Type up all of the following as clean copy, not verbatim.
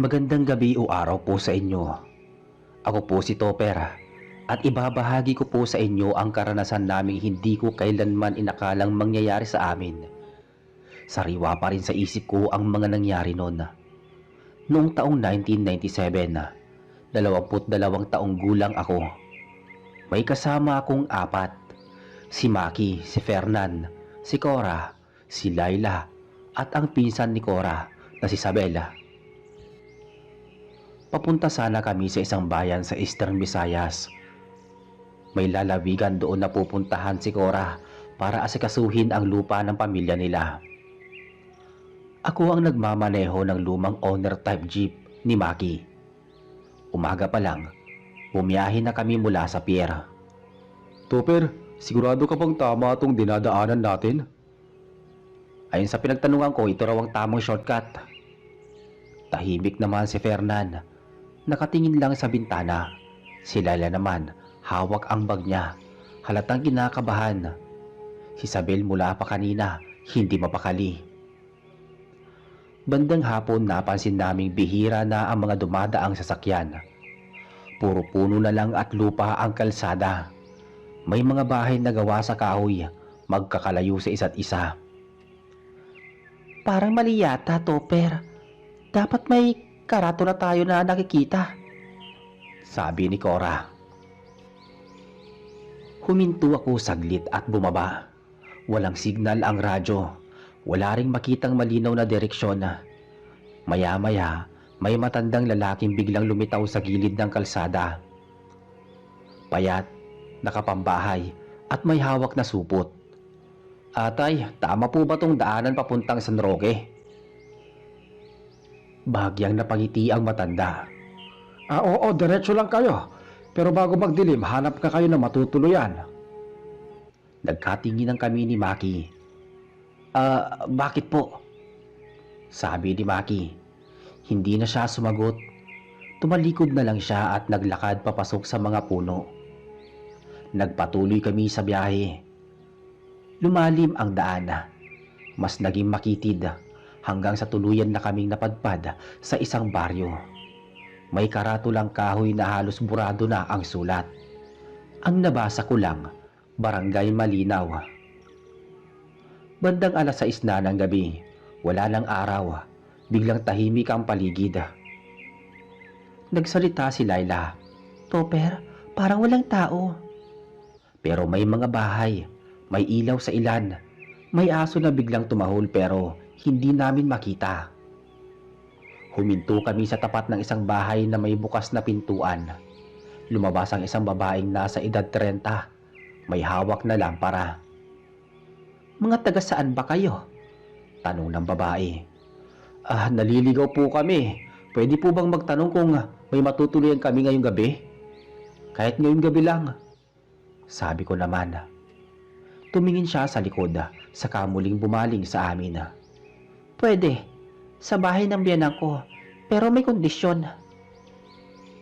Magandang gabi o araw po sa inyo. Ako po si Topper at ibabahagi ko po sa inyo ang karanasan naming hindi ko kailanman inakalang mangyayari sa amin. Sariwa pa rin sa isip ko ang mga nangyari noon. Noong taong 1997, 22 taong gulang ako. May kasama akong apat. Si Maki, si Fernan, si Cora, si Laila at ang pinsan ni Cora na si Isabela. Papunta sana kami sa isang bayan sa Eastern Visayas. May lalawigan doon na pupuntahan si Cora para asikasuhin ang lupa ng pamilya nila. Ako ang nagmamaneho ng lumang owner type jeep ni Maki. Umaga pa lang, bumiyahe na kami mula sa pier. Topper, sigurado ka bang tama itong dinadaanan natin? Ayon sa pinagtanungan ko, ito raw ang tamang shortcut. Tahimik naman si Fernan. Nakatingin lang sa bintana. Si Laila naman, hawak ang bag niya. Halatang kinakabahan. Si Isabel mula pa kanina, hindi mapakali. Bandang hapon napansin naming bihira na ang mga dumadaang sasakyan. Puro puno na lang at lupa ang kalsada. May mga bahay na gawa sa kahoy, magkakalayo sa isa't isa. Parang mali yata, Topper. Dapat may karato na tayo na nakikita, sabi ni Cora. Huminto ako saglit at bumaba. Walang signal ang radyo. Wala ring makitang malinaw na direksyon. Maya-maya, may matandang lalaking biglang lumitaw sa gilid ng kalsada. Payat, nakapambahay, at may hawak na supot. Atay, tama po ba tong daanan papuntang San Roque? Bahagyang napangiti ang matanda. Oo, diretso lang kayo. Pero bago magdilim, hanap ka kayo na matutuluyan. Nagkatinginan kami ni Maki. Bakit po? Sabi ni Maki. Hindi na siya sumagot. Tumalikod na lang siya at naglakad papasok sa mga puno. Nagpatuloy kami sa biyahe. Lumalim ang daan. Mas naging makitid hanggang sa tuluyan na kaming napadpad sa isang baryo. May karatulang kahoy na halos burado na ang sulat. Ang nabasa ko lang, Barangay Malinaw. Bandang 6:00 na ng gabi, wala ng araw, biglang tahimik ang paligid. Nagsalita si Laila. Topper, parang walang tao. Pero may mga bahay, may ilaw sa ilan, may aso na biglang tumahol pero hindi namin makita. Huminto kami sa tapat ng isang bahay na may bukas na pintuan. Lumabas ang isang babaeng nasa edad 30. May hawak na lampara. Mga taga saan ba kayo? Tanong ng babae. Naliligaw po kami. Pwede po bang magtanong kung may matutuluyan kami ngayong gabi? Kahit ngayong gabi lang. Sabi ko naman. Tumingin siya sa likod, saka muling bumaling sa amin. Pwede, sa bahay ng biyanan ko, pero may kondisyon.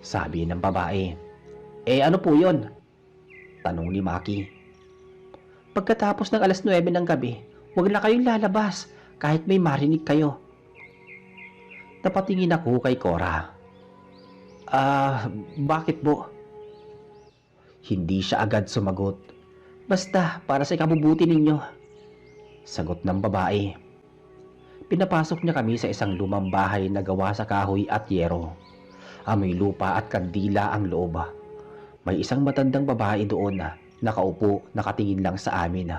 Sabi ng babae. Ano po yon? Tanong ni Maki. Pagkatapos ng 9:00 ng gabi, huwag na kayong lalabas kahit may marinig kayo. Napatingin ako kay Cora. Bakit po? Hindi siya agad sumagot. Basta para sa ikabubuti ninyo, sagot ng babae. Pinapasok niya kami sa isang lumang bahay na gawa sa kahoy at yero. Amoy lupa at kandila ang loob. May isang matandang babae doon na nakaupo, nakatingin lang sa amin.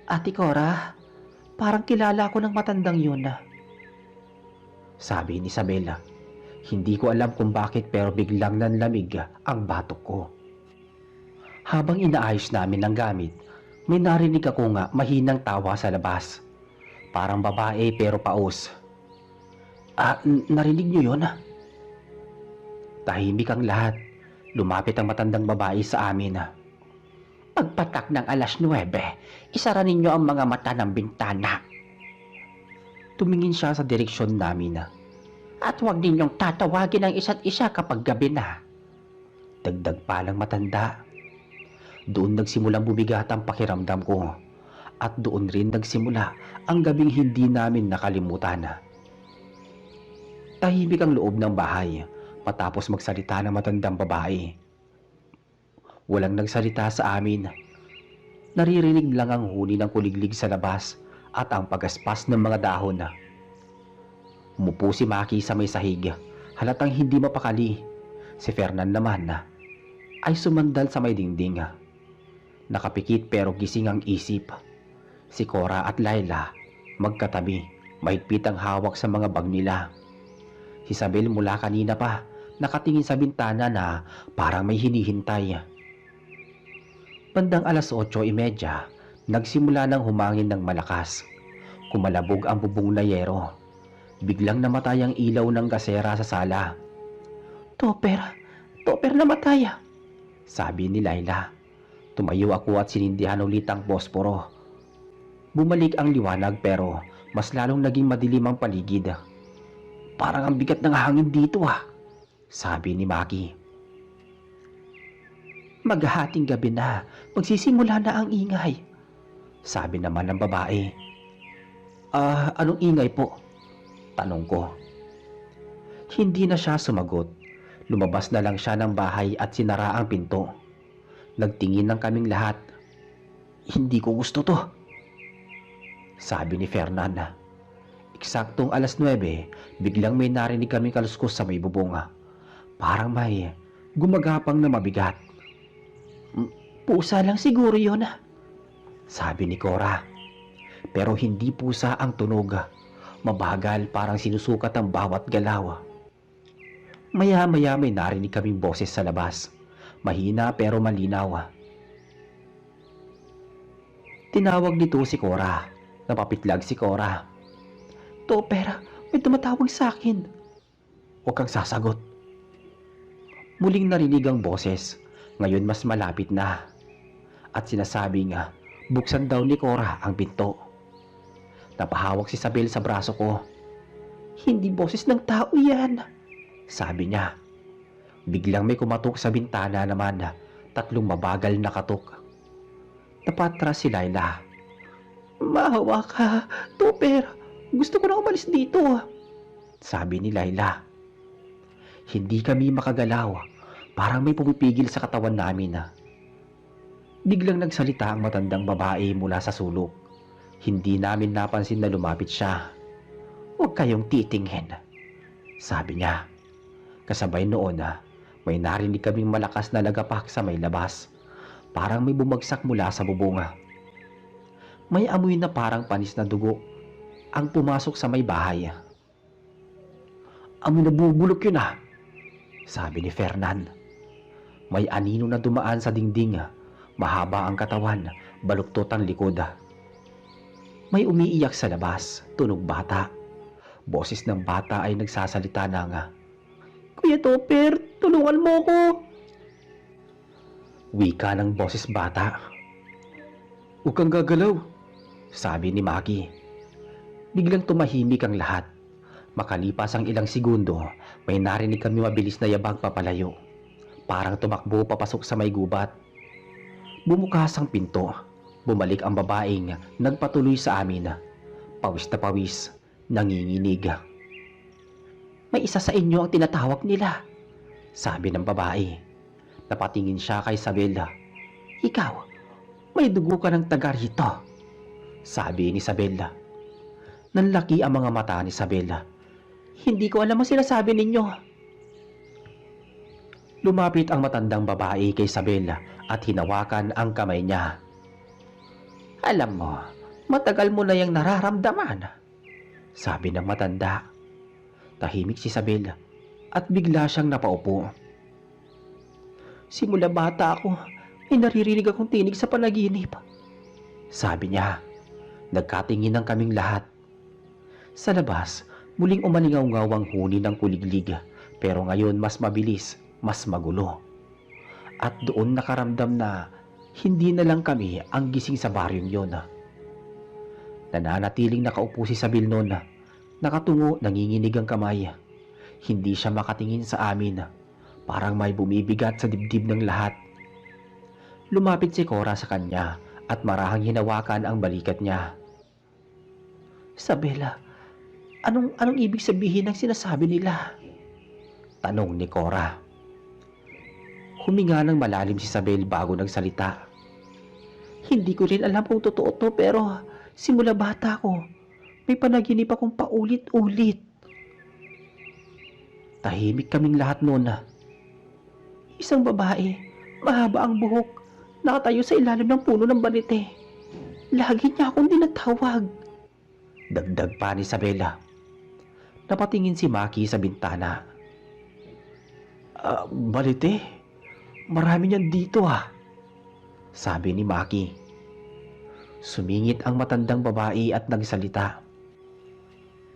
Ate Cora, parang kilala ko ng matandang yun. Sabi ni Isabela. Hindi ko alam kung bakit pero biglang nanlamig ang batok ko. Habang inaayos namin ang gamit, may narinig ako nga mahinang tawa sa labas. Parang babae pero paos. Narinig niyo yun? Tahimik ang lahat. Lumapit ang matandang babae sa amin. Pagpatak ng 9:00, isara ninyo ang mga mata ng bintana. Tumingin siya sa direksyon namin. At huwag ninyong tatawagin ang isa't isa kapag gabi na. Dagdag pa lang matanda. Doon nagsimulang bumigat ang pakiramdam ko. At doon rin nagsimula ang gabing hindi namin nakalimutan. Tahimik ang loob ng bahay matapos magsalita ng matandang babae. Walang nagsalita sa amin. Naririnig lang ang huni ng kuliglig sa labas at ang pagaspas ng mga dahon. Umupo si Maki sa may sahig, halatang hindi mapakali. Si Fernan naman ay sumandal sa may dingding. Nakapikit pero gising ang isip. Si Cora at Laila magkatabi, mahigpit ang hawak sa mga bag nila. Si Isabel mula kanina pa nakatingin sa bintana na parang may hinihintay. Bandang alas 8:30, nagsimula ng humangin ng malakas. Kumalabog ang bubong na yero. Biglang namatay ang ilaw ng gasera sa sala. Topper namatay, sabi ni Laila. Tumayo ako at sinindihan ulit ang posporo. Bumalik ang liwanag pero mas lalong naging madilim ang paligid. Parang ang bigat ng hangin dito sabi ni Maki. Maghahating gabi na, magsisimula na ang ingay, sabi naman ng babae. Anong ingay po? Tanong ko. Hindi na siya sumagot. Lumabas na lang siya ng bahay at sinara ang pinto. Nagtingin ng kaming lahat. Hindi ko gusto to, sabi ni Fernan. Eksaktong alas 9, biglang may narinig kaming kaluskos sa may bubong. Parang may gumagapang na mabigat. Pusa lang siguro yun, sabi ni Cora. Pero hindi pusa ang tunog. Mabagal, parang sinusukat ang bawat galaw. Maya-maya may narinig kaming boses sa labas. Mahina pero malinaw. Tinawag nito si Cora. Napapitlag si Cora. Topper, may tumatawag sa akin. Huwag kang sasagot. Muling narinig ang boses. Ngayon mas malapit na. At sinasabi nga, buksan daw ni Cora ang pinto. Napahawak si Isabel sa braso ko. Hindi boses ng tao yan, sabi niya. Biglang may kumatok sa bintana naman, 3 mabagal na katok. Napatras si Laila. Mahawa ka, Topper. Gusto ko na umalis dito, sabi ni Laila. Hindi kami makagalaw. Parang may pumipigil sa katawan namin. Biglang nagsalita ang matandang babae mula sa sulok. Hindi namin napansin na lumapit siya. Huwag kayong titingin, sabi niya. Kasabay noon may narinig kaming malakas na lagapak sa may labas. Parang may bumagsak mula sa bubunga. May amoy na parang panis na dugo ang pumasok sa may bahay. Amoy na bubulok yun sabi ni Fernan. May anino na dumaan sa dingding. Mahaba ang katawan, baluktot ang likod. May umiiyak sa labas, tunog bata. Boses ng bata ay nagsasalita ng, Kuya Topper, tulungan mo ko. Wika ng boses bata. Huwag kang gagalaw, sabi ni Maki. Biglang tumahimik ang lahat. Makalipas ang ilang segundo, may narinig kami mabilis na yabag papalayo. Parang tumakbo papasok sa may gubat. Bumukas ang pinto. Bumalik ang babaeng nagpatuloy sa amin. Pawis na pawis, nanginginig. May isa sa inyo ang tinatawag nila, sabi ng babae. Napatingin siya kay Isabela. Ikaw, may dugo ka ng taga rito, sabi ni Isabela. Nanlaki ang mga mata ni Isabela. Hindi ko alam ang sinasabi ninyo. Lumapit ang matandang babae kay Isabela at hinawakan ang kamay niya. Alam mo, matagal mo na yung nararamdaman, sabi ng matanda. Tahimik si Isabela at bigla siyang napaupo. Simula bata ako, may naririnig akong tinig sa panaginip, sabi niya. Nagkatingin ng kaming lahat. Sa labas, muling umalingaw-ngaw ang huni ng kuliglig, pero ngayon mas mabilis, mas magulo. At doon nakaramdam na hindi na lang kami ang gising sa baryong yon. Nananatiling nakaupo si Isabel noon. Nakatungo, nanginginig ang kamay. Hindi siya makatingin sa amin. Parang may bumibigat sa dibdib ng lahat. Lumapit si Cora sa kanya at marahang hinawakan ang balikat niya. Isabela, Anong ibig sabihin ng sinasabi nila? Tanong ni Cora. Huminga ng malalim si Isabel bago nagsalita. Hindi ko rin alam kung totoo to pero simula bata ko, may panaginip akong paulit-ulit. Tahimik kaming lahat noon. Isang babae, mahaba ang buhok, nakatayo sa ilalim ng puno ng banite. Lagi niya akong dinatawag. Dagdag pa ni Isabela. Napatingin si Maki sa bintana. Balite? Marami niyan dito sabi ni Maki. Sumingit ang matandang babae at nagsalita.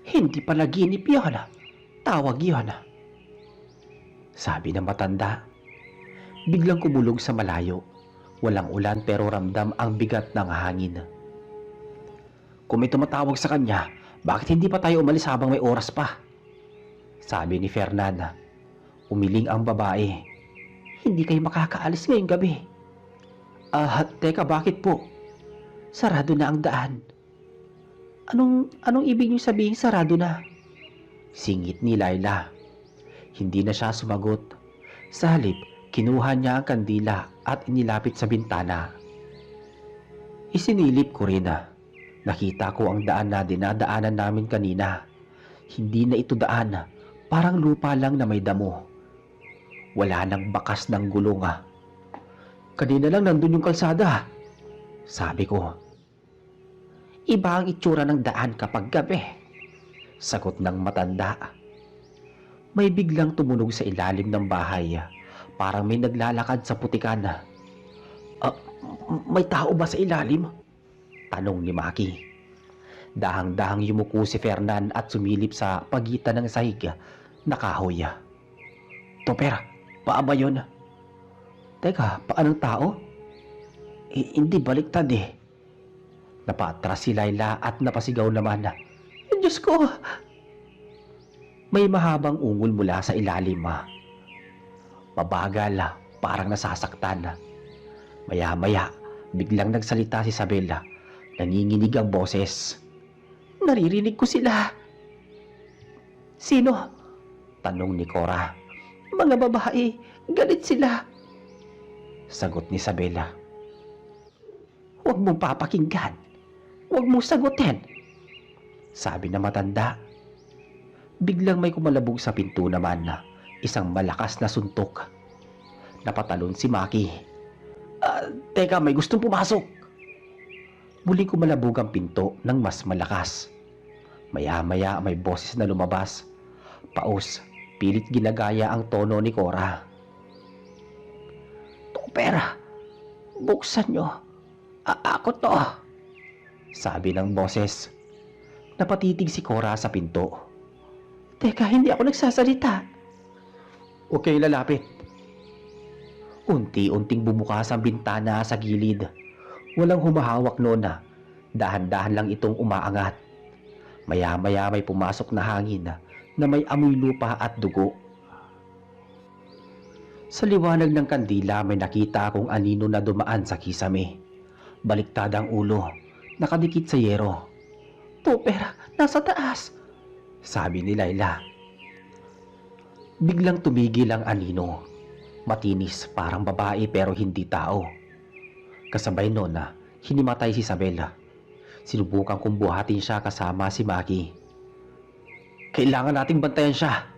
Hindi panaginip yun. Tawag yun. Sabi ng matanda. Biglang kumulog sa malayo. Walang ulan pero ramdam ang bigat ng hangin. Kung may tumatawag sa kanya, bakit hindi pa tayo umalis habang may oras pa? Sabi ni Fernanda. Umiling ang babae. Hindi kayo makakaalis ngayong gabi. Teka, bakit po? Sarado na ang daan. Anong ibig niyo sabihin sarado na? Singit ni Laila. Hindi na siya sumagot. Sa halip, kinuha niya ang kandila at inilapit sa bintana. Isinilip ko rin. Nakita ko ang daan na dinadaanan namin kanina. Hindi na ito daan. Parang lupa lang na may damo. Wala nang bakas ng gulong. Kanina lang nandun yung kalsada. Sabi ko. Iba ang itsura ng daan kapag gabi. Sagot ng matanda. May biglang tumunog sa ilalim ng bahay. Parang may naglalakad sa putikan. May tao ba sa ilalim? Tanong ni Maki. Dahang-dahang yumuko si Fernan at sumilip sa pagitan ng sahig na kahoy. Topper, paa ba yun? Teka, paa ng tao? Hindi baliktad Napatras si Laila at napasigaw naman. Diyos ko! May mahabang ungol mula sa ilalim. Mabagal, parang nasasaktan. Maya-maya, biglang nagsalita si Isabela. Nanginginig ang boses. Naririnig ko sila. Sino? Tanong ni Cora. Mga babae, galit sila. Sagot ni Isabela. Huwag mong papakinggan. Huwag mong sagutin. Sabi na matanda. Biglang may kumalabog sa pinto naman na isang malakas na suntok. Napatalon si Maki. Teka, may gustong pumasok. Muling kumalabog ang pinto ng mas malakas. Maya-maya may boses na lumabas. Paus, pilit ginagaya ang tono ni Cora. Topper, buksan nyo. Ako to. Sabi ng boses. Napatitig si Cora sa pinto. Teka, hindi ako nagsasalita. Okay, lalapit. Unti-unting bumukas ang bintana sa gilid. Walang humahawak noon dahan-dahan lang itong umaangat. Maya-maya may pumasok na hangin na may amoy lupa at dugo. Sa liwanag ng kandila may nakita akong anino na dumaan sa kisame. Baliktad ang ulo, nakadikit sa yero. Topper, nasa taas, sabi ni Laila. Biglang tumigil ang anino. Matinis, parang babae pero hindi tao. Kasabay noon hinimatay si Isabela. Sinubukan kong buhatin siya kasama si Maki. Kailangan nating bantayan siya,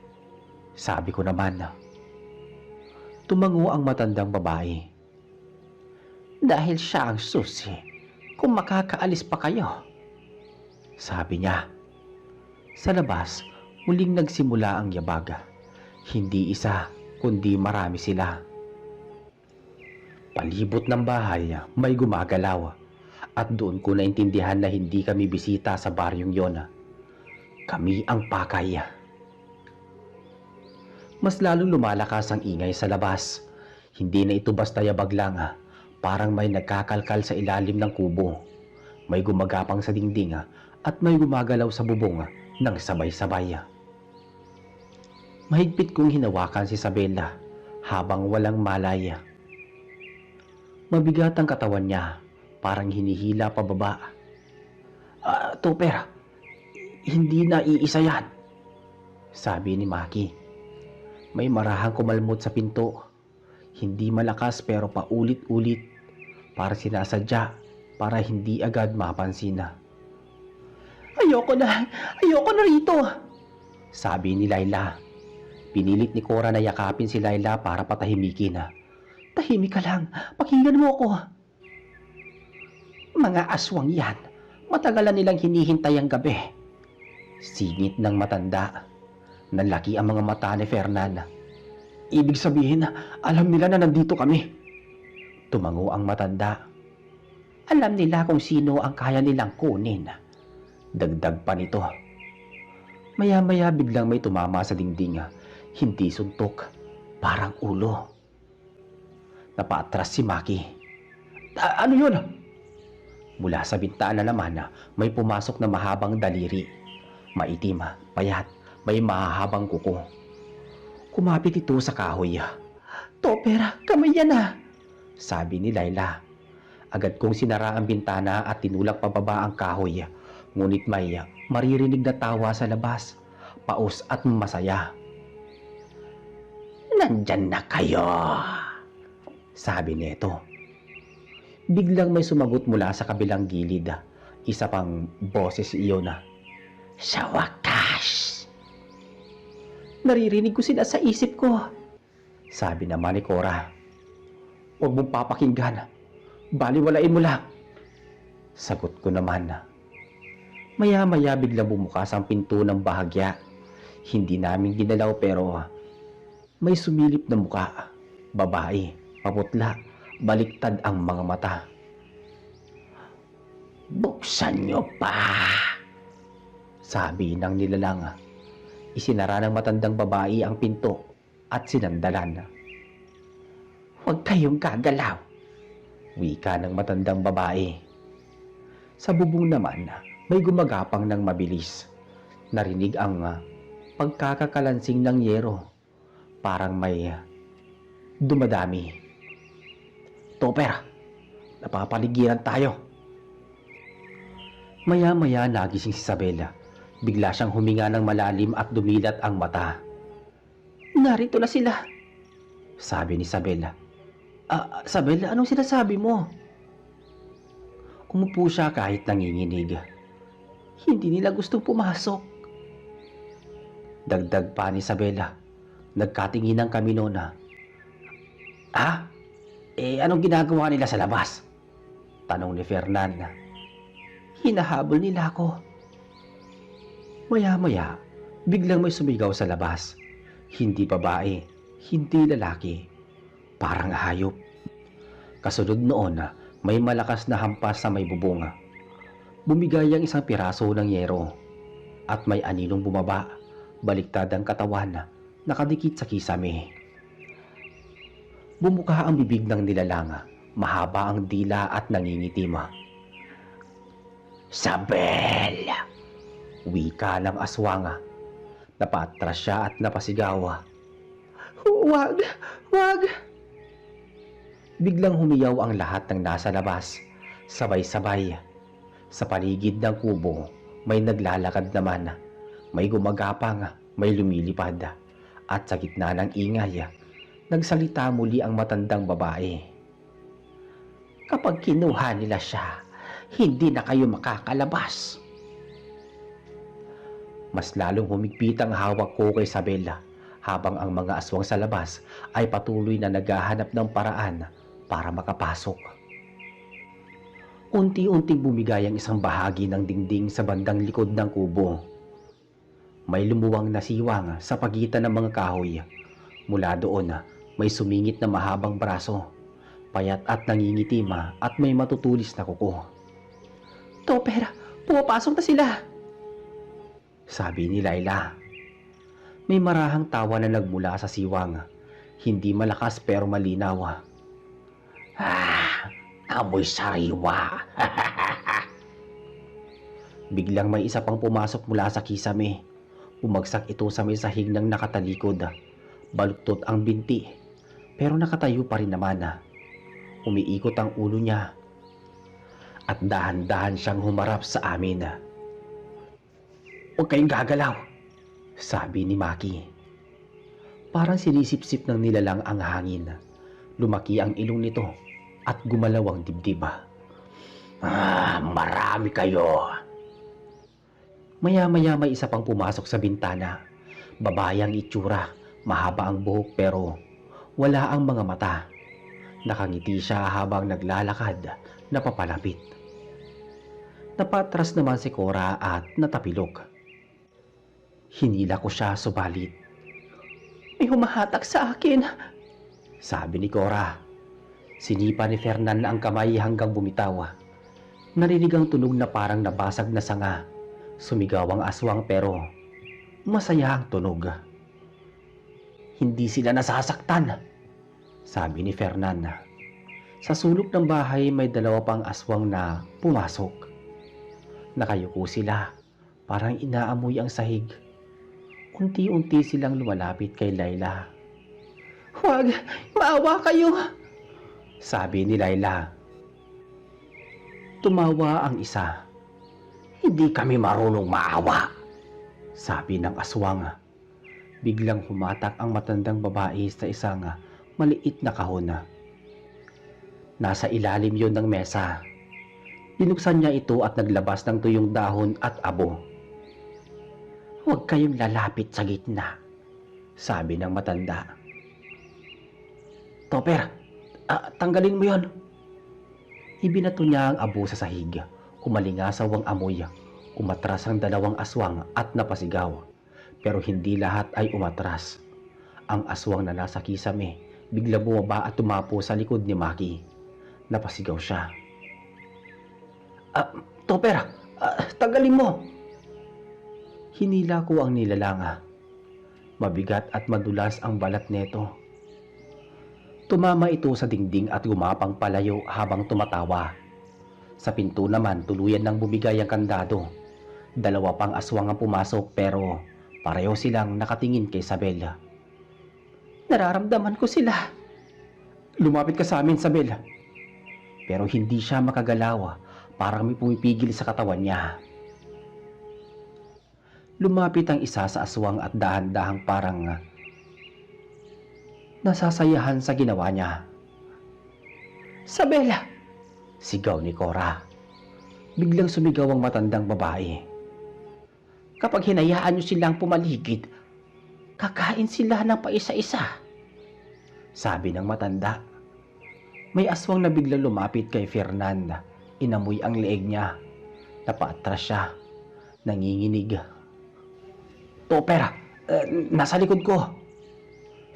sabi ko naman. Tumango ang matandang babae. Dahil siya ang susi, kung makakaalis pa kayo, sabi niya. Sa labas, muling nagsimula ang yabaga. Hindi isa, kundi marami sila. Palibot ng bahay, may gumagalaw. At doon ko naintindihan na hindi kami bisita sa baryong yon. Kami ang pakay. Mas lalong lumalakas ang ingay sa labas. Hindi na ito basta yabag lang. Parang may nagkakalkal sa ilalim ng kubo. May gumagapang sa dingding at may gumagalaw sa bubong ng sabay-sabay. Mahigpit kong hinawakan si Isabela habang walang malay. Mabigat ang katawan niya, parang hinihila pababa. Topper, Hindi na iisa yan, sabi ni Maki. May marahang kumalmot sa pinto. Hindi malakas pero paulit-ulit para sinasadya para hindi agad mapansin na. Ayoko na rito, sabi ni Layla. Pinilit ni Cora na yakapin si Layla para patahimikin. Tahimik ka lang, pakinggan mo ako. Mga aswang yan, matagalan nilang hinihintay ang gabi. Singit ng matanda. Nalaki ang mga mata ni Fernan. Ibig sabihin, alam nila na nandito kami. Tumango ang matanda. Alam nila kung sino ang kaya nilang kunin. Dagdag pa nito. Maya-maya biglang may tumama sa dingding. Hindi suntok, parang ulo. Napaatras si Maki. Ano yun? Mula sa bintana naman may pumasok na mahabang daliri. Maitim, payat, may mahahabang kuko. Kumapit ito sa kahoy. Topper, kamay yan sabi ni Layla. Agad kong sinara ang bintana at tinulak pababa ang kahoy. Ngunit may maririnig na tawa sa labas. Paus at masaya. Nandyan na kayo, sabi nito. Biglang may sumagot mula sa kabilang gilid. Isa pang boses iyon. Sa wakas. Naririnig ko sila sa isip ko, sabi naman ni Cora. Huwag mong papakinggan. Baliwalain mo lang, sagot ko naman. Maya-maya biglang bumukas ang pinto ng bahagya. Hindi namin ginalaw pero may sumilip na muka. Babae, paputla, baliktad ang mga mata. Buksan niyo pa, sabi ng nilalang. Isinara ng matandang babae ang pinto at sinandalan. Huwag kayong gagalaw, wika ng matandang babae. Sa bubong naman, may gumagapang ng mabilis. Narinig ang pagkakakalansing ng yero. Parang may dumadami. Topper, napapaligiran tayo. Maya-maya nagising si Isabela. Bigla siyang huminga ng malalim at dumilat ang mata. Narito na sila, sabi ni Isabela. Isabela, anong sinasabi mo? Umupo siya kahit nanginginig. Hindi nila gustong pumasok. Dagdag pa ni Isabela. Nagkatinginan kami noon anong ginagawa nila sa labas? Tanong ni Fernan. Hinahabol nila ako. Maya-maya, biglang may sumigaw sa labas. Hindi babae, hindi lalaki. Parang hayop. Kasunod noon, may malakas na hampas sa may bubong. Bumigay ang isang piraso ng yero. At may aninong bumaba, baliktad ang katawan, nakadikit sa kisame. Bumuka ang bibig ng nilalang, mahaba ang dila at nangingitim. Sabel! Wika ng aswang. Napatras siya at napasigaw. Wag! Wag! Biglang humiyaw ang lahat ng nasa labas, sabay-sabay. Sa paligid ng kubo, may naglalakad naman. May gumagapang, may lumilipad. At sa gitna ng ingay, nagsalita muli ang matandang babae. Kapag kinuha nila siya, hindi na kayo makakalabas. Mas lalong humigpit ang hawak ko kay Isabela habang ang mga aswang sa labas ay patuloy na naghahanap ng paraan para makapasok. Unti-unting bumigay ang isang bahagi ng dingding sa bandang likod ng kubo. May lumuwang na siwang sa pagitan ng mga kahoy. Mula doon, may sumingit na mahabang braso, payat at nangingitim at may matutulis na kuko. Topper, pumapasok na sila, sabi ni Layla. May marahang tawa na nagmula sa siwang. Hindi malakas pero malinaw. Amoy sariwa. Biglang may isa pang pumasok mula sa kisame. Bumagsak ito sa may sahig ng nakatalikod. Baluktot ang binti, pero nakatayo pa rin naman. Umiikot ang ulo niya. At dahan-dahan siyang humarap sa amin. Huwag kayong gagalaw, sabi ni Maki. Parang sinisipsip ng nilalang ang hangin. Lumaki ang ilong nito at gumalaw ang dibdib. Marami kayo. Maya-maya may isa pang pumasok sa bintana. Babae ang itsura, mahaba ang buhok pero wala ang mga mata. Nakangiti siya habang naglalakad na papalapit. Napatras naman si Cora at natapilok. Hinila ko siya subalit. May humahatak sa akin, sabi ni Cora. Sinipa ni Fernan ang kamay hanggang bumitaw. Narinig ang tunog na parang nabasag na sanga. Sumigaw ang aswang pero masaya ang tunog. Hindi sila nasasaktan, sabi ni Fernan. Sa sulok ng bahay may dalawa pang aswang na pumasok. Nakayuko sila, parang inaamoy ang sahig. Unti-unti silang lumalapit kay Layla. Huwag, maawa kayo, sabi ni Layla. Tumawa ang isa. Hindi kami marunong maawa, sabi ng aswang. Biglang humatak ang matandang babae sa isang maliit na kahon. Nasa ilalim yon ng mesa. Binuksan niya ito at naglabas ng tuyong dahon at abo. Huwag kayong lalapit sa gitna, sabi ng matanda. Topper, tanggalin mo yon. Ibinato niya ang abo sa sahig. Umalingasaw ang amoy. Umatras ang dalawang aswang at napasigaw. Pero hindi lahat ay umatras. Ang aswang na nasa kisame bigla bumaba at tumapo sa likod ni Maki. Napasigaw siya. Topper, tanggalin mo. Hinila ko ang nilalanga. Mabigat at madulas ang balat nito. Tumama ito sa dingding at gumapang palayo habang tumatawa. Sa pinto naman tuluyan nang bumigay ang kandado. Dalawa pang aswang ang pumasok pero pareho silang nakatingin kay Sabel. Nararamdaman ko sila. Lumapit ka sa amin, Sabel. Pero hindi siya makagalaw. Parang may pumipigil sa katawan niya. Lumapit ang isa sa aswang at dahan-dahang parang nasasayahan sa ginawa niya. Sabela! Sigaw ni Cora. Biglang sumigaw ang matandang babae. Kapag hinayaan niyo silang pumaligid, kakain sila ng paisa-isa, sabi ng matanda. May aswang na biglang lumapit kay Fernan. Inamoy ang leeg niya. Napaatras siya. Nanginginig. Topper, nasa likod ko,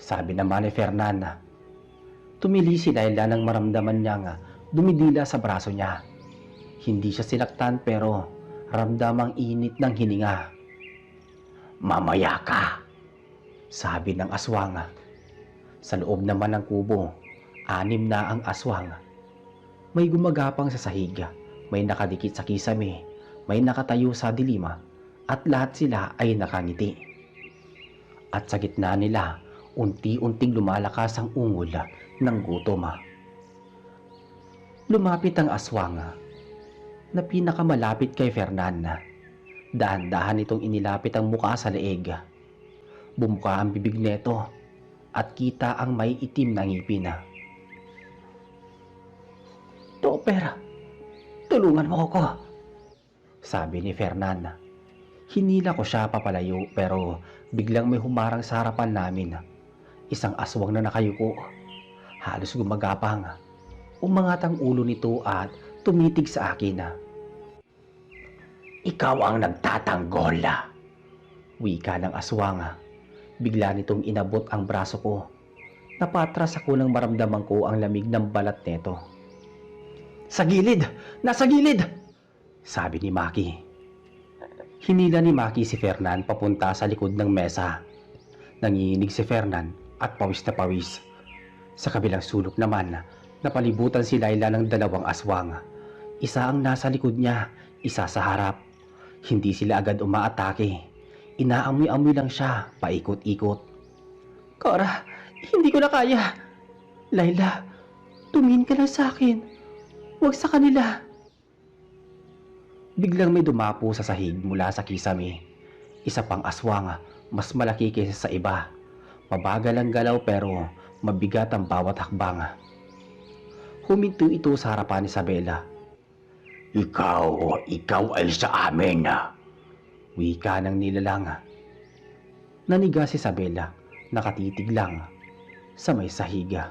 sabi naman ni Fernan. Tumili si Layla nang maramdaman niyang dumidila sa braso niya. Hindi siya sinaktan pero ramdam ang init ng hininga. Mamaya ka, sabi ng aswang. Sa loob naman ng kubo, 6 na ang aswang. May gumagapang sa sahig, may nakadikit sa kisame, may nakatayo sa dilima, at lahat sila ay nakangiti. At sa gitna nila, unti-unting lumalakas ang ungol ng gutom. Lumapit ang aswang na pinakamalapit kay Fernan. Dahan-dahan itong inilapit ang muka sa leeg. Bumuka ang bibig nito at kita ang may itim na ngipin. Topper, tulungan mo ako, sabi ni Fernan. Hinila ko siya papalayo pero biglang may humarang sa harapan namin. Isang aswang na nakayuko. Halos gumagapang. Umangat ang ulo nito at tumitig sa akin. Ikaw ang nagtatanggol, wika ng aswang. Bigla nitong inabot ang braso ko. Napatras ako nang maramdaman ko ang lamig ng balat nito. Sa gilid! Nasa gilid! Sabi ni Maki. Hinila ni Maki si Fernan papunta sa likod ng mesa. Nanginginig si Fernan at pawis na pawis. Sa kabilang sulok naman, napalibutan si Layla ng 2 aswang. Isa ang nasa likod niya, isa sa harap. Hindi sila agad umaatake. Inaamoy-amoy lang siya, paikot-ikot. Cora, hindi ko na kaya. Layla, tumingin ka lang sa akin. Huwag sa kanila. Biglang may dumapo sa sahig mula sa kisame. Isa pang aswang, mas malaki kaysa sa iba. Mabagal ang galaw pero mabigat ang bawat hakbang. Huminto ito sa harapan ni Isabela. Ikaw ay sa amin. Wika ng nilalang. Naniga si Isabela, nakatitig lang sa may sahiga.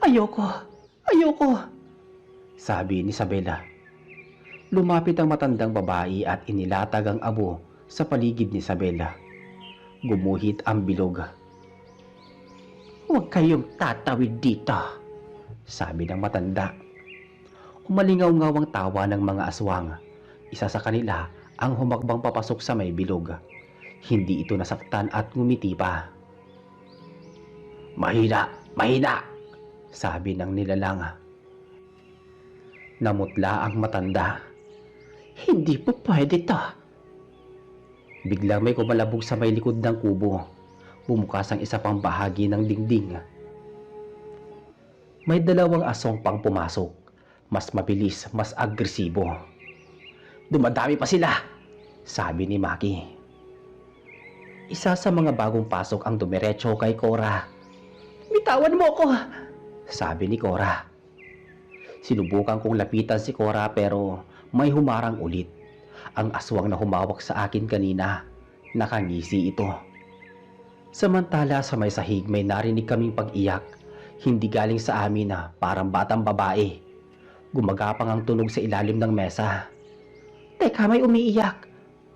Ayoko, sabi ni Isabela. Lumapit ang matandang babae at inilatag ang abo sa paligid ni Isabela. Gumuhit ang bilog. Huwag kayong tatawid dito, sabi ng matanda. Umalingaw-ngaw ang tawa ng mga aswang. Isa sa kanila ang humakbang papasok sa may bilog. Hindi ito nasaktan at ngumiti pa. Mahina, sabi ng nilalang. Namutla ang matanda. Hindi po pwede to. Biglang may kumalabog sa may likod ng kubo. Bumukas ang isa pang bahagi ng dingding. May dalawang aswang pang pumasok. Mas mabilis, mas agresibo. Dumadami pa sila, sabi ni Maki. Isa sa mga bagong pasok ang dumiretso kay Cora. Bitawan mo ko, sabi ni Cora. Sinubukan kong lapitan si Cora pero may humarang ulit. Ang aswang na humawak sa akin kanina, nakangisi ito. Samantala sa may sahig may narinig kaming pag-iyak. Hindi galing sa amin na parang batang babae. Gumagapang ang tunog sa ilalim ng mesa. Teka, may umiiyak,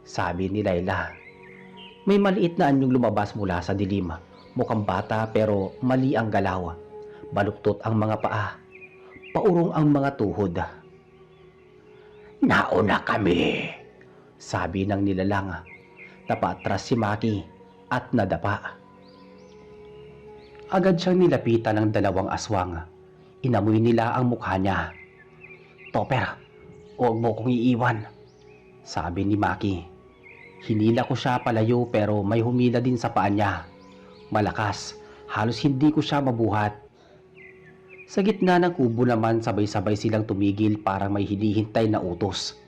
sabi ni Layla. May maliit na anyong lumabas mula sa dilim. Mukhang bata pero mali ang galaw. Baluktot ang mga paa. Paurong ang mga tuhod. Nauna kami, sabi ng nilalang. Napatras si Maki at nadapa. Agad siyang nilapitan ng dalawang aswang. Inamoy nila ang mukha niya. Topper, huwag mo kong iiwan, sabi ni Maki. Hinila ko siya palayo pero may humila din sa paa niya. Malakas, halos hindi ko siya mabuhat. Sa gitna ng kubo naman sabay-sabay silang tumigil parang may hinihintay na utos.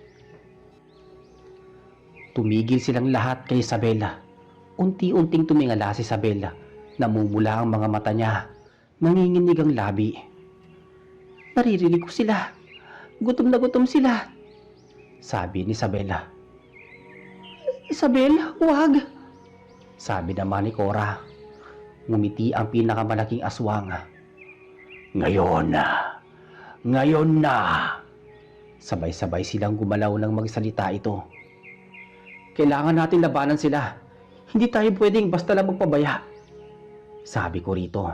Tumigil silang lahat kay Isabela. Unti-unting tumingala si Isabela. Namumula ang mga mata niya. Nanginginig ang labi. Naririnig ko sila. Gutom na gutom sila, sabi ni Isabela. Isabel, huwag, sabi naman ni Cora. Ngumiti ang pinakamalaking aswang. Ngayon na. Sabay-sabay silang gumalaw nang magsalita ito. Kailangan natin labanan sila. Hindi tayo pwedeng basta lang magpabaya, sabi ko rito.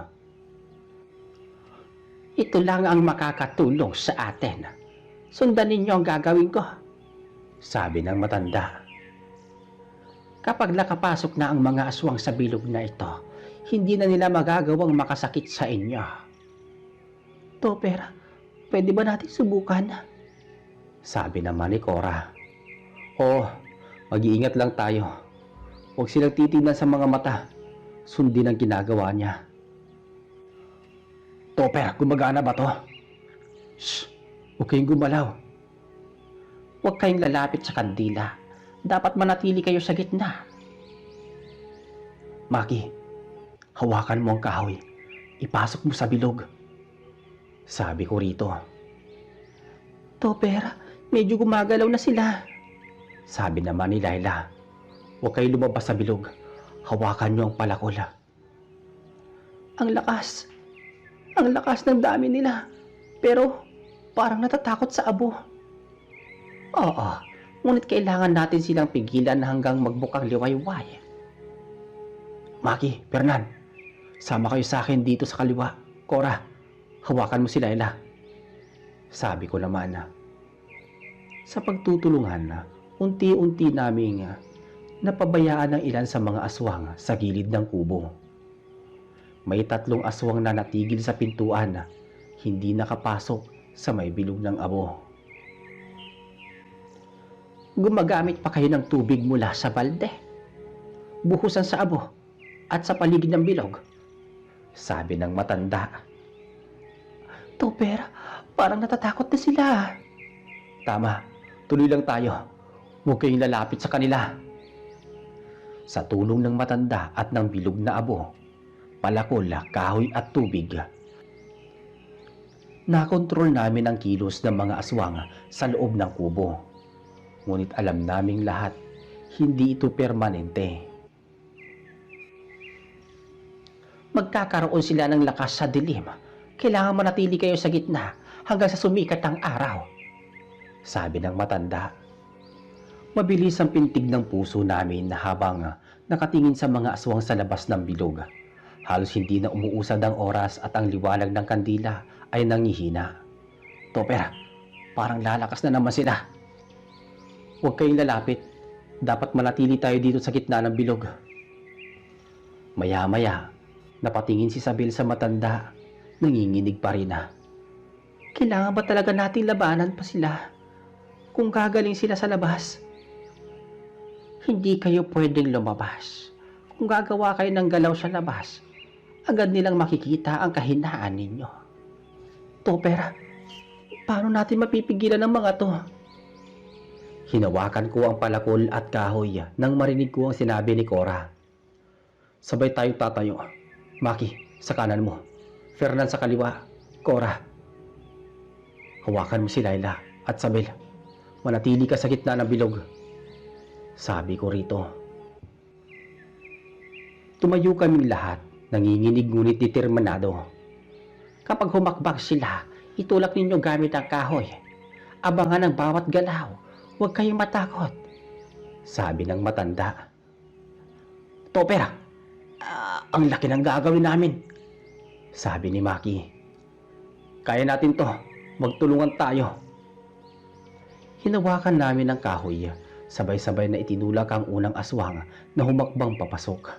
Ito lang ang makakatulong sa atin. Sundan ninyo ang gagawin ko, sabi ng matanda. Kapag nakapasok na ang mga aswang sa bilog na ito, hindi na nila magagawang makasakit sa inyo. Topper, pwede ba natin subukan? Sabi naman ni Cora. Oo, mag-iingat lang tayo. Huwag silang titignan sa mga mata. Sundin ang ginagawa niya. Topper, gumagana ba to? Shh! Huwag kayong gumalaw. Huwag kayong lalapit sa kandila. Dapat manatili kayo sa gitna. Maki, hawakan mo ang kahoy. Ipasok mo sa bilog, sabi ko rito. Topper, medyo gumagalaw na sila, sabi naman ni Layla. Huwag kayong lumabas sa bilog. Hawakan niyo ang palakol. Ang lakas ng dami nila. Pero parang natatakot sa abo. Oo, ngunit kailangan natin silang pigilan hanggang magbukang liwayway. Maki, Fernan, sama kayo sa akin dito sa kaliwa. Cora, hawakan mo si Layla, sabi ko naman. Sa pagtutulungan, unti-unti naming napabayaan ng ilan sa mga aswang sa gilid ng kubo. May 3 aswang na natigil sa pintuan, hindi nakapasok sa may bilog ng abo. Gumagamit pa kayo ng tubig mula sa balde. Buhusan sa abo at sa paligid ng bilog, sabi ng matanda. Topper, parang natatakot na sila. Tama, tuloy lang tayo. Huwag kayong lalapit sa kanila. Sa tulong ng matanda at ng bilog na abo, palakol, kahoy at tubig, nakontrol namin ang kilos ng mga aswang sa loob ng kubo. Ngunit alam naming lahat, hindi ito permanente. Magkakaroon sila ng lakas sa dilim. Kailangan manatili kayo sa gitna hanggang sa sumikat ang araw, sabi ng matanda. Mabilis ang pintig ng puso namin na habang nakatingin sa mga aswang sa labas ng bilog. Halos hindi na umuusad ang oras at ang liwanag ng kandila ay nangihina. Topper, parang lalakas na naman sila. Huwag kayong lalapit. Dapat manatili tayo dito sa gitna ng bilog. Maya-maya, napatingin si Isabel sa matanda. Nanginginig pa rin na. Kailangan ba talaga nating labanan pa sila? Kung gagaling sila sa labas, hindi kayo pwedeng lumabas. Kung gagawa kayo ng galaw sa labas, agad nilang makikita ang kahinaan ninyo. Topper, paano natin mapipigilan ang mga to? Hinawakan ko ang palakol at kahoy nang marinig ko ang sinabi ni Cora. Sabay tayong tatayo. Maki, sa kanan mo. Fernan sa kaliwa. Cora, hawakan mo si Laila at Sabel. Manatili ka sa gitna ng bilog, sabi ko rito. Tumayo kaming lahat, nanginginig ngunit determinado. Kapag humakbang sila, itulak ninyo gamit ang kahoy. Abangan ang bawat galaw. Huwag kayong matakot, sabi ng matanda. Topper, ang laki ng gagawin namin, sabi ni Maki. Kaya natin to, magtulungan tayo. Hinawakan namin ang kahoy, sabay-sabay na itinulak ang unang aswang na humakbang papasok.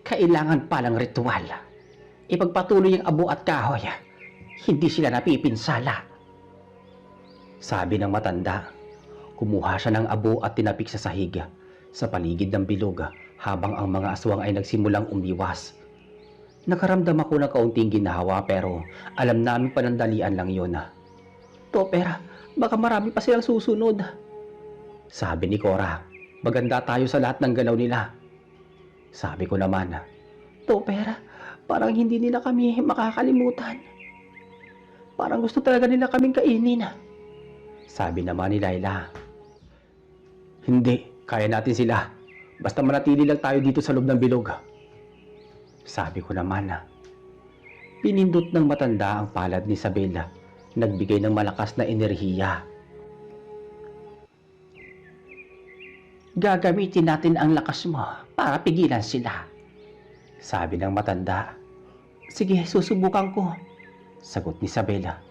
Kailangan palang ritual. Ipagpatuloy ang abo at kahoy. Hindi sila napipinsala, sabi ng matanda. Kumuha siya ng abo at tinapik sa sahig sa paligid ng bilog habang ang mga aswang ay nagsimulang umiwas. Nakaramdam ako ng kaunting ginahawa pero alam namin panandalian lang yun. Topper, baka marami pa silang susunod, sabi ni Cora. Maganda tayo sa lahat ng galaw nila, sabi ko naman. Topper, parang hindi nila kami makakalimutan. Parang gusto talaga nila kaming kainin, sabi naman ni Laila. Hindi, kaya natin sila. Basta manatili lang tayo dito sa loob ng bilog, sabi ko naman. Pinindot ng matanda ang palad ni Isabela, nagbigay ng malakas na enerhiya. Gagamitin natin ang lakas mo para pigilan sila, sabi ng matanda. Sige, susubukan ko, sagot ni Isabela.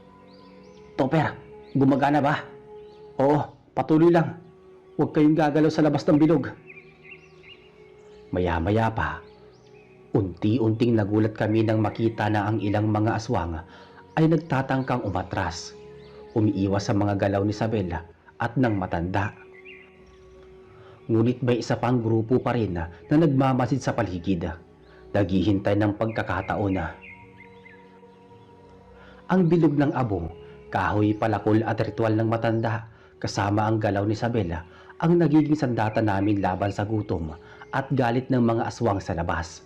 Topper, gumagana ba? Oo, patuloy lang. Huwag kayong gagalaw sa labas ng bilog. Maya-maya pa, unti-unting nagulat kami nang makita na ang ilang mga aswang ay nagtatangkang umatras, umiiwas sa mga galaw ni Isabela at ng matanda. Ngunit may isa pang grupo pa rin na nagmamasid sa paligid, naghihintay ng pagkakataon. Ang bilog ng abo, kahoy, palakol at ritual ng matanda kasama ang galaw ni Isabela ang nagiging sandata namin laban sa gutom at galit ng mga aswang sa labas.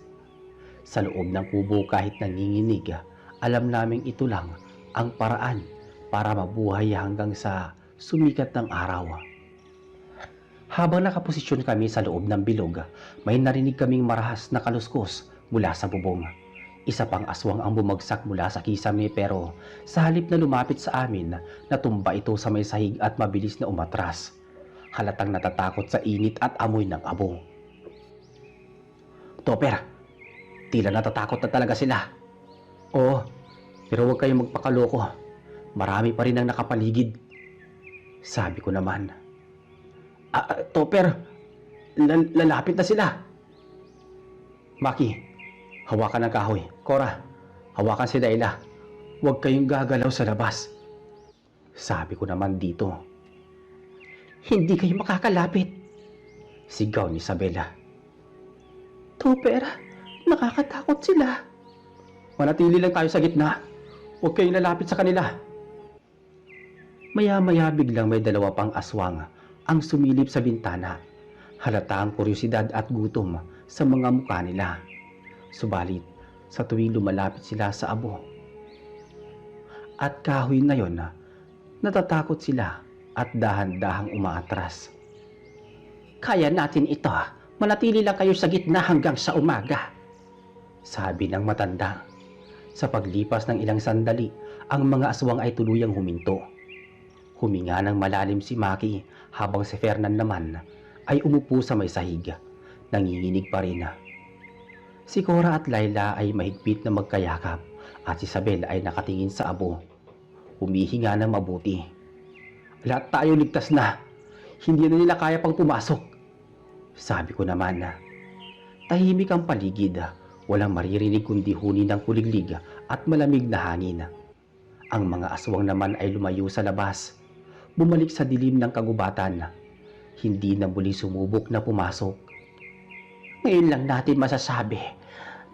Sa loob ng kubo kahit nanginginig, alam naming ito lang ang paraan para mabuhay hanggang sa sumikat ng araw. Habang nakaposisyon kami sa loob ng bilog, may narinig kaming marahas na kaluskos mula sa bubong. Isa pang aswang ang bumagsak mula sa kisame pero sa halip na lumapit sa amin, natumba ito sa may sahig at mabilis na umatras. Halatang natatakot sa init at amoy ng abo. Topper, tila natatakot na talaga sila. Oo, pero huwag kayong magpakaloko. Marami pa rin ang nakapaligid, sabi ko naman. Topper, lalapit na sila. Maki, hawakan ang kahoy. Cora, hawakan si Laila. Huwag kayong gagalaw sa labas, sabi ko naman dito. Hindi kayo makakalapit, sigaw ni Isabela. Topper, nakakatakot sila. Manatili lang tayo sa gitna. Huwag kayong lalapit sa kanila. Maya-maya biglang may dalawa pang aswang ang sumilip sa bintana. Halata ang kuryosidad at gutom sa mga mukha nila. Subalit, sa tuwing lumalapit sila sa abo at kahoy na yon, natatakot sila at dahan-dahang umaatras. Kaya natin ito. Manatili lang kayo sa gitna hanggang sa umaga, sabi ng matanda. Sa paglipas ng ilang sandali, ang mga aswang ay tuluyang huminto. Huminga ng malalim si Maki habang si Fernan naman ay umupo sa may sahig. Nanginginig pa rin. Si Cora at Layla ay mahigpit na magkayakap at si Isabel ay nakatingin sa abo. Humihinga ng mabuti. Lahat tayo ligtas na. Hindi na nila kaya pang pumasok, sabi ko naman. Tahimik ang paligid. Walang maririnig kundi huni ng kuliglig at malamig na hangin. Ang mga aswang naman ay lumayo sa labas. Bumalik sa dilim ng kagubatan. Hindi na muli sumubok na pumasok. Ngayon lang natin masasabi,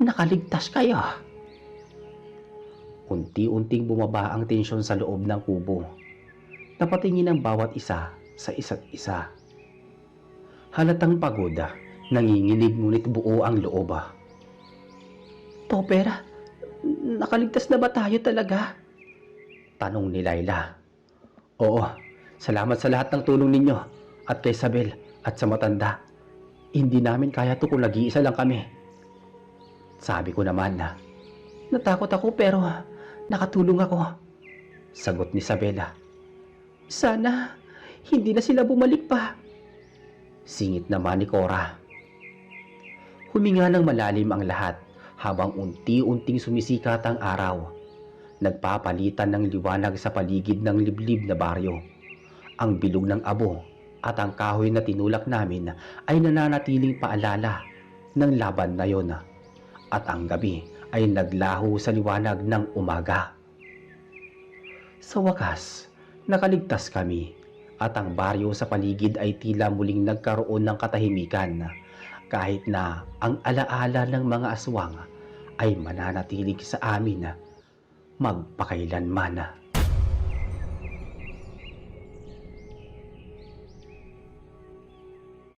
nakaligtas kayo. Unti-unting bumaba ang tensyon sa loob ng kubo. Napatingin ang bawat isa sa isa't isa. Halatang pagod, nanginginig ngunit buo ang loob. Topper, nakaligtas na ba tayo talaga? Tanong ni Layla. Oo, salamat sa lahat ng tulong ninyo at kay Isabel at sa matanda. Hindi namin kaya to kung nag-iisa lang kami, sabi ko naman. Natakot ako pero nakatulong ako, sagot ni Isabela. Sana hindi na sila bumalik pa, singit naman ni Cora. Huminga ng malalim ang lahat habang unti-unting sumisikat ang araw. Nagpapalitan ng liwanag sa paligid ng liblib na baryo. Ang bilog ng abo at ang kahoy na tinulak namin ay nananatiling paalala ng laban na yon. At ang gabi ay naglaho sa liwanag ng umaga. Sa wakas, nakaligtas kami at ang baryo sa paligid ay tila muling nagkaroon ng katahimikan kahit na ang alaala ng mga aswang ay mananatilig sa amin magpakailanman.